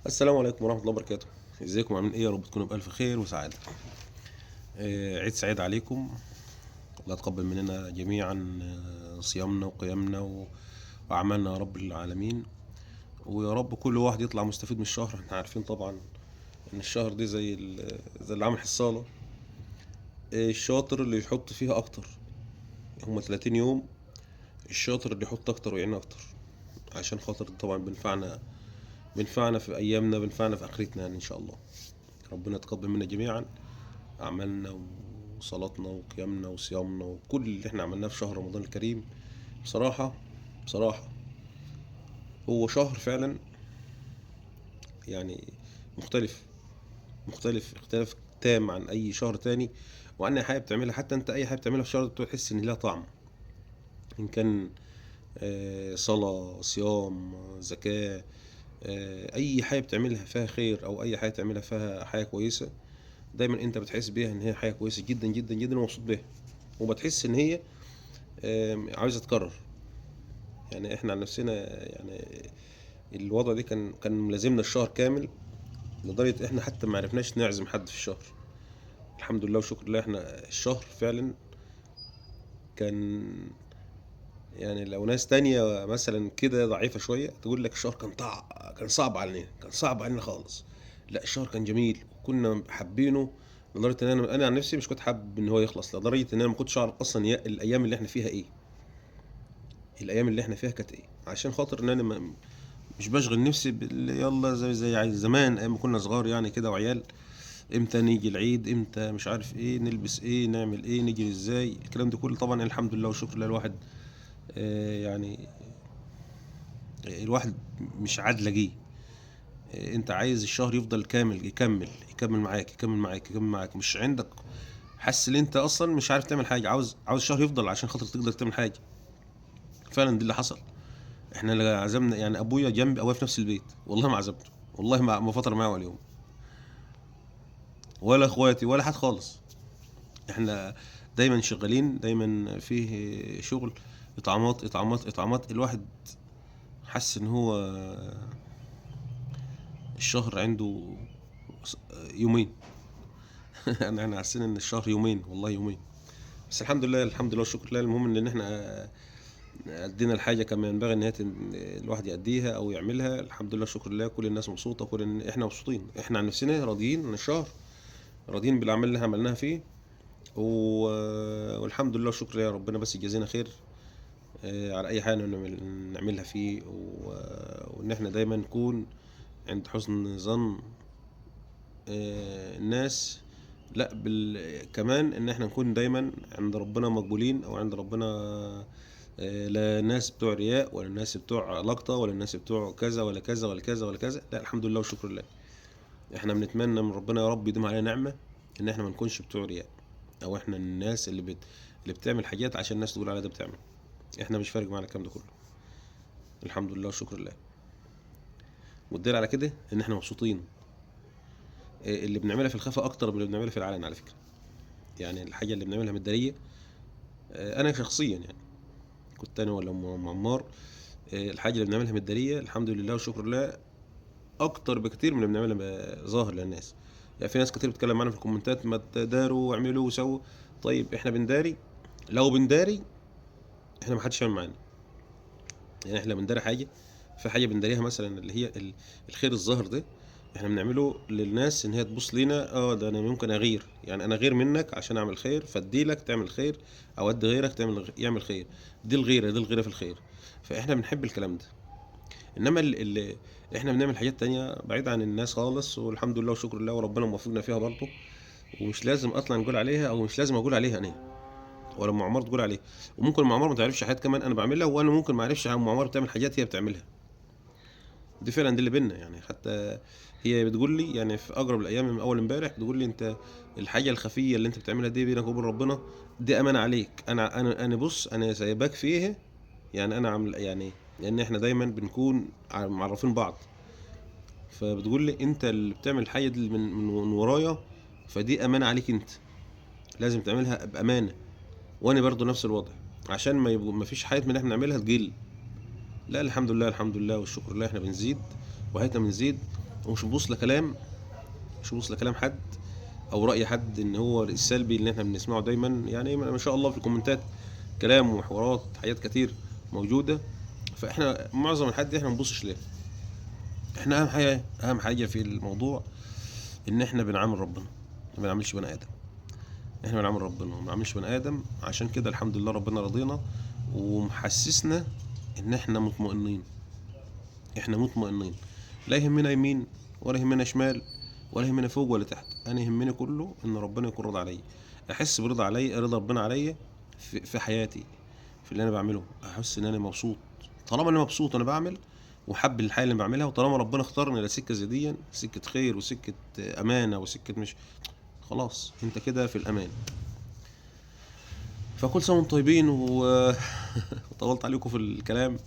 السلام عليكم ورحمة الله وبركاته. ازيكم عاملين ايه؟ يا رب تكونوا بألف خير وسعادة. عيد سعيد عليكم. الله يتقبل مننا جميعا صيامنا وقيامنا وأعمالنا يا رب العالمين. ويا رب كل واحد يطلع مستفيد من الشهر. احنا عارفين طبعا ان الشهر دي زي اللي عامل حصالة. الشاطر اللي يحط فيها اكتر. هما 30 يوم. الشاطر اللي يحط اكتر ويعين اكتر، عشان خاطر طبعا بنفعنا في ايامنا، بنفعنا في اخرتنا يعني ان شاء الله. ربنا يتقبل منا جميعا أعمالنا وصلاتنا وقيامنا وصيامنا وكل اللي احنا عملناه في شهر رمضان الكريم. بصراحة هو شهر فعلا، يعني مختلف. اختلاف تام عن أي شهر تاني، وعن أي حاجة بتعملها. حتى أنت أي حاجة بتعملها في الشهر ده تحس إن لها طعم. إن كان صلاة، صيام، زكاة، أي حاجة بتعملها فيها خير أو أي حاجة تعملها فيها حاجة كويسة، دايما أنت بتحس بيها إن هي حاجة كويسة جدا جدا جدا ومبسوط بيها. وبتحس إن هي عاوزة تتكرر. يعني احنا عن نفسنا يعني الوضع ده كان ملازمنا الشهر كامل، لدرجة احنا حتى ما عرفناش نعزم حد في الشهر. الحمد لله وشكر لله، احنا الشهر فعلا كان، يعني لو ناس تانية مثلا كده ضعيفة شوية تقول لك الشهر كان صعب علينا، كان صعب علينا خالص. لا، الشهر كان جميل وكنا حابينه، لدرجة ان انا عن نفسي مش كنت حابب ان هو يخلص، لدرجة ان انا ما كنتش اعرف اصلا الايام اللي احنا فيها ايه. الايام اللي احنا فيها كانت ايه، عشان خاطر ان انا مش بشغل نفسي يلا زي عايز زمان ايام ما كنا صغار يعني كده وعيال. امتى نيجي العيد، امتى مش عارف ايه، نلبس ايه، نعمل ايه، نجري ازاي، الكلام ده كله طبعا الحمد لله والشكر لله. الواحد يعني الواحد مش عادله. انت عايز الشهر يفضل كامل، يكمل معاك يكمل معاك يكمل معاك، مش عندك حاسس ان انت اصلا مش عارف تعمل حاجه، عاوز الشهر يفضل عشان خاطر تقدر تعمل حاجه. فعلا دي اللي حصل. احنا اللي عزمنا يعني ابويا جنبي، ابويا في نفس البيت، والله ما عزمته، والله ما فطر معاه ولا يوم، ولا اخواتي ولا حد خالص. احنا دايما شغالين، دايما فيه شغل، اطعامات اطعامات اطعامات. الواحد حس ان هو الشهر عنده يومين. احنا حاسين ان الشهر يومين، والله يومين. بس الحمد لله الحمد لله والشكر لله. المهم ان احنا ادينا الحاجه كما ينبغي ان هي الواحد يأديها او يعملها. الحمد لله والشكر لله، كل الناس مبسوطه، كل احنا مبسوطين، احنا عن نفسنا راضيين عن الشهر، راضيين بالاعمال اللي احنا عملناها فيه. والحمد لله والشكر لله، ربنا بس يجازينا خير على اي حاجه نعملها فيه، وان احنا دايما نكون عند حسن ظن الناس. لا كمان ان احنا نكون دايما عند ربنا مقبولين، او عند ربنا لا الناس بتوع رياء، ولا الناس بتوع لقطة، ولا الناس بتوع كذا ولا كذا ولا كذا ولا كذا. لا، الحمد لله والشكر لله. احنا بنتمنى من ربنا يا رب يديم علينا نعمة ان احنا ما نكونش بتوع رياء، او احنا الناس اللي بتعمل حاجات عشان الناس تقول عليها ده بتعمل. احنا مش فارق معانا الكلام ده كله. الحمد لله والشكر لله. والدليل على كده ان احنا مبسوطين. اللي بنعملها في الخفاء اكتر من اللي بنعملها في العلن على فكرة. يعني الحاجة اللي بنعملها متدارية، انا شخصيا يعني كنت انا ولا ام عمار، الحاجة اللي بنعملها متدارية الحمد لله والشكر لله اكتر بكتير من اللي بنعملها ظاهر للناس. يعني في ناس كتير بتتكلم معانا في الكومنتات ما تداروا واعملوا وسووا. طيب احنا بنداري، لو بنداري احنا ما حدش يعمل معانا. يعني احنا بنداري حاجه، في حاجه بنداريها مثلا اللي هي الخير الظاهر ده، احنا بنعمله للناس ان هي تبص لينا. ده انا ممكن اغير، يعني انا اغير منك عشان اعمل خير، فادي لك تعمل خير، او ادي غيرك يعمل خير. دي الغيره في الخير. فاحنا بنحب الكلام ده. انما اللي احنا بنعمل حاجات تانية بعيد عن الناس خالص، والحمد لله وشكر الله، وربنا موفقنا فيها برضه. ومش لازم اطلع نقول عليها، او مش لازم اقول عليها انا، ولا ام عمار تقول عليها. وممكن ام عمار ما تعرفش حاجات كمان انا بعملها، وانا ممكن ما اعرفش ام عمار بتعمل حاجات هي بتعملها. دي فعلا دي اللي بينا يعني. حتى هي بتقول لي يعني في اقرب الايام من اول امبارح، بتقول لي انت الحاجه الخفيه اللي انت بتعملها دي بينك وبين ربنا، دي امانه عليك. انا بص، انا سايباك فيها. يعني انا عامل يعني، لان احنا دايما بنكون معرفين بعض. فبتقول لي انت اللي بتعمل الحاجه دي من ورايا، فدي امانه عليك انت، لازم تعملها بامانه. وانا برضو نفس الوضع، عشان ما فيش حاجه من اللي احنا بنعملها تقل. لا، الحمد لله الحمد لله والشكر لله، احنا بنزيد وحياتنا بنزيد. ومش ببص لكلام مش ببص لكلام حد او راي حد ان هو السلبي اللي احنا بنسمعه دايما. يعني ما شاء الله في الكومنتات كلام وحوارات حاجات كتير موجوده، فاحنا معظم الحد احنا ما بنبصش ليه. احنا اهم حاجه في الموضوع ان احنا بنعامل ربنا، ما بنعاملش بني ادم. احنا بنعامل ربنا وما بنعاملش بني ادم، عشان كده الحمد لله ربنا رضينا ومحسسنا ان احنا مطمئنين. احنا مطمئنين، لا يهمنا يمين ولا يهمنا شمال ولا يهمنا فوق ولا تحت. انا يهمني كله ان ربنا يكون راضي عليا، احس برضا عليا، رضا ربنا عليا في حياتي، في اللي انا بعمله، احس ان انا مبسوط. طالما انا مبسوط وانا بعمل وحب الحاجه اللي بعملها، وطالما ربنا اختارني لسكه زي دي، سكه خير وسكه امانه وسكه مش، خلاص انت كده في الامان. فكل سنه وانتم طيبين وطولت عليكم في الكلام.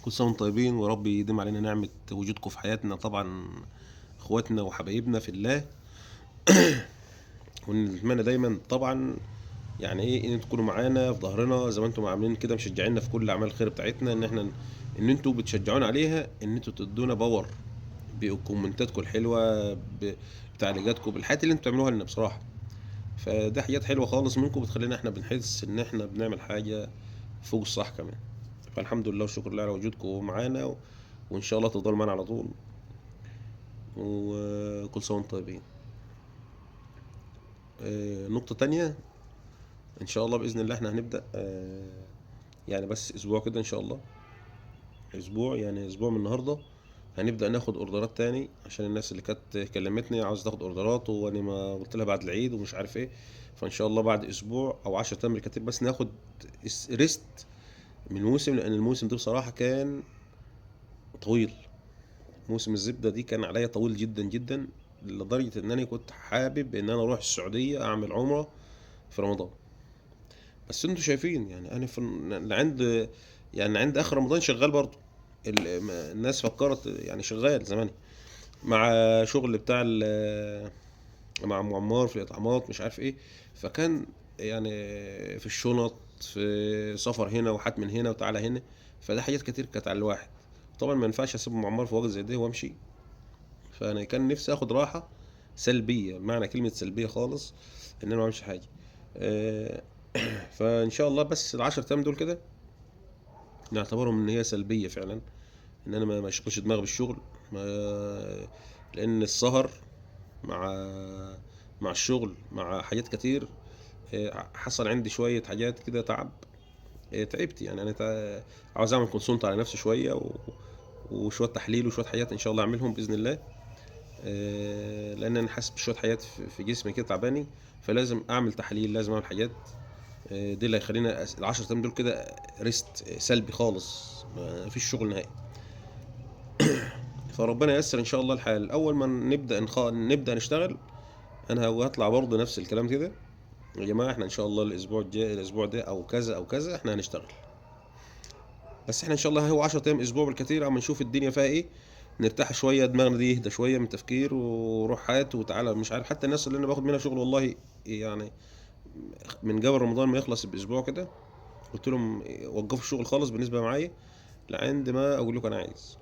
كل سنه وانتم طيبين، وربي يديم علينا نعمه وجودكم في حياتنا، طبعا اخواتنا وحبايبنا في الله. ونتمنى دايما طبعا يعني ايه ان انتوا تكونوا معانا في ظهرنا زي ما انتم عاملين كده، مشجعيننا في كل اعمال الخير بتاعتنا، ان احنا ان انتوا بتشجعونا عليها، ان انتوا تدونا باور بكومنتاتكم الحلوه، بتعليقاتكم، بالحاجات اللي انتوا بتعملوها لنا بصراحه. فده حاجات حلوه خالص منكم، بتخلينا احنا بنحس ان احنا بنعمل حاجه فوق الصح كمان. فالحمد لله والشكر لله على وجودكم معانا وان شاء الله تفضلوا معانا على طول. وكل سنه وانتم طيبين. نقطه تانية، ان شاء الله باذن الله احنا هنبدا يعني بس اسبوع كده ان شاء الله، اسبوع يعني اسبوع من النهارده هنبدا ناخد اوردرات تاني، عشان الناس اللي كانت كلمتني عاوز تاخد اوردرات وانا ما قلت لها بعد العيد ومش عارف ايه. فان شاء الله بعد اسبوع او 10 ايام بالكتير بس ناخد ريست من الموسم، لان الموسم ده بصراحه كان طويل. موسم الزبده دي كان عليا طويل جدا جدا، لدرجه ان انا كنت حابب ان انا اروح السعوديه اعمل عمره في رمضان. بس انتوا شايفين يعني انا عند يعني عند اخر رمضان شغال برضه. الناس فكرت يعني شغال زمان مع شغل بتاع مع أم عمار في الاطعامات مش عارف ايه. فكان يعني في الشنط، في سفر هنا وحات من هنا وتعالى هنا، فده حاجات كتير كانت على الواحد. طبعا ما ينفعش اسيب ام عمار في وقت زي ده وامشي. فانا كان نفسي اخد راحه سلبيه، معنى كلمه سلبيه خالص، ان انا ما اعملش حاجه. آه، فان شاء الله بس العشر ايام دول كده نعتبرهم ان هي سلبيه فعلا، ان انا ما اشغلش دماغي بالشغل. ما لان السهر مع الشغل مع حاجات كتير، حصل عندي شويه حاجات كده تعب. تعبت يعني انا عاوز اعمل كونسولت على نفسي شويه وشويه تحليل وشويه حاجات ان شاء الله اعملهم باذن الله. لان انا حاسس بشويه حاجات في جسمي كده تعباني، فلازم اعمل تحاليل، لازم اعمل حاجات. دي اللي هيخلينا العشر ايام دول كده ريست سلبي خالص، ما فيش شغل نهائي. فربنا ييسر ان شاء الله الحال. اول ما نبدا نشتغل، انا هطلع برضه نفس الكلام كده. يا جماعه احنا ان شاء الله الاسبوع الجاي، الاسبوع ده او كذا او كذا احنا هنشتغل. بس احنا ان شاء الله هو 10 ايام اسبوع بالكتير، اما نشوف الدنيا فيها ايه، نرتاح شويه، دماغنا دي يهدى شويه من التفكير، وروح هات وتعالى مش عارف. حتى الناس اللي انا باخد منها شغل والله يعني من قبل رمضان ما يخلص باسبوع كده قلت لهم وقفوا الشغل خالص بالنسبه معايا لعند ما اقول لكم انا عايز.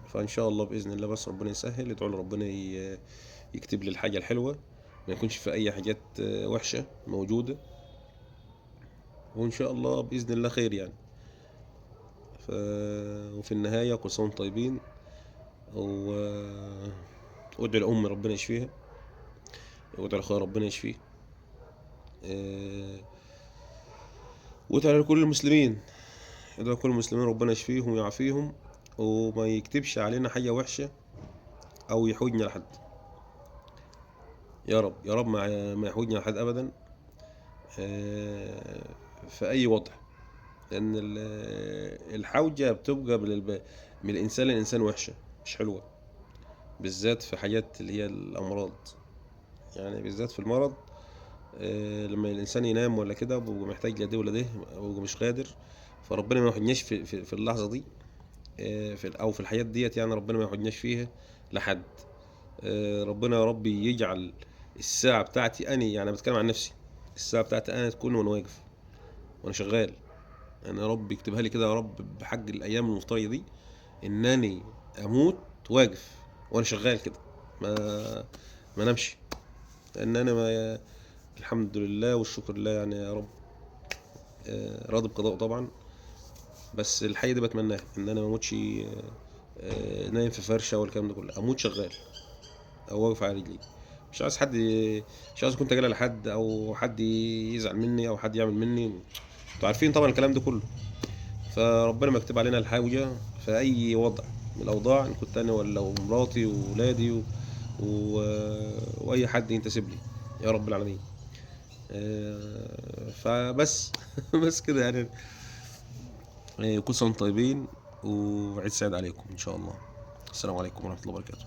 فان شاء الله باذن الله بس ربنا يسهل، ادعوا لربنا يكتب لي الحاجه الحلوه، ما يكونش في اي حاجات وحشه موجوده، وان شاء الله باذن الله خير يعني. ف... وفي النهايه كل سنه وانتم طيبين، و... وادعوا لأم ربنا يشفيها، وادعوا لأخويا ربنا يشفيه. آه، وادعوا لكل المسلمين، ادعوا لكل المسلمين ربنا يشفيهم ويعافيهم، وما يكتبش علينا حاجة وحشة أو يحوجنا لحد. يا رب يا رب ما يحوجنا لحد أبدا آه، في أي وضع. لأن الحوجة بتبقى من الإنسان للإنسان وحشة، مش حلوة، بالذات في حاجات اللي هي الأمراض. يعني بالذات في المرض، لما الانسان ينام ولا كده بيبقى محتاج لا ده ولا ده، بيبقى مش قادر. فربنا ما يحجناش في اللحظه دي، او في الحياه ديت، يعني ربنا ما يحجناش فيها لحد. ربنا يا رب يجعل الساعه بتاعتي اني، يعني بتكلم عن نفسي، الساعه بتاعتي انا تكون وانا واقف وانا شغال. انا يا رب اكتبها لي كده يا رب بحق الايام المفترجه دي، انني اموت واقف، وانا شغال كده، ما ما نمشي، لان انا ما الحمد لله والشكر لله يعني يا رب، راضي بقضائه طبعا. بس الحقيقة دي بتمناها، ان انا ما اموتش نايم في فرشة والكلام ده كله، اموت شغال او واقف على رجلي. مش عايز حد مش عايز اكون تاجر لحد، او حد يزعل مني، او حد يعمل مني. انتوا عارفين طبعا الكلام ده كله. فربنا مكتوب علينا الحاجة في اي وضع من الاوضاع، ان كنت انا ولا مراتي وولادي و... واي حد ينتسب لي، يا رب العالمين. فبس بس كده يعني. كل سنة وانتم طيبين، وعيد سعيد عليكم ان شاء الله. السلام عليكم ورحمة الله وبركاته.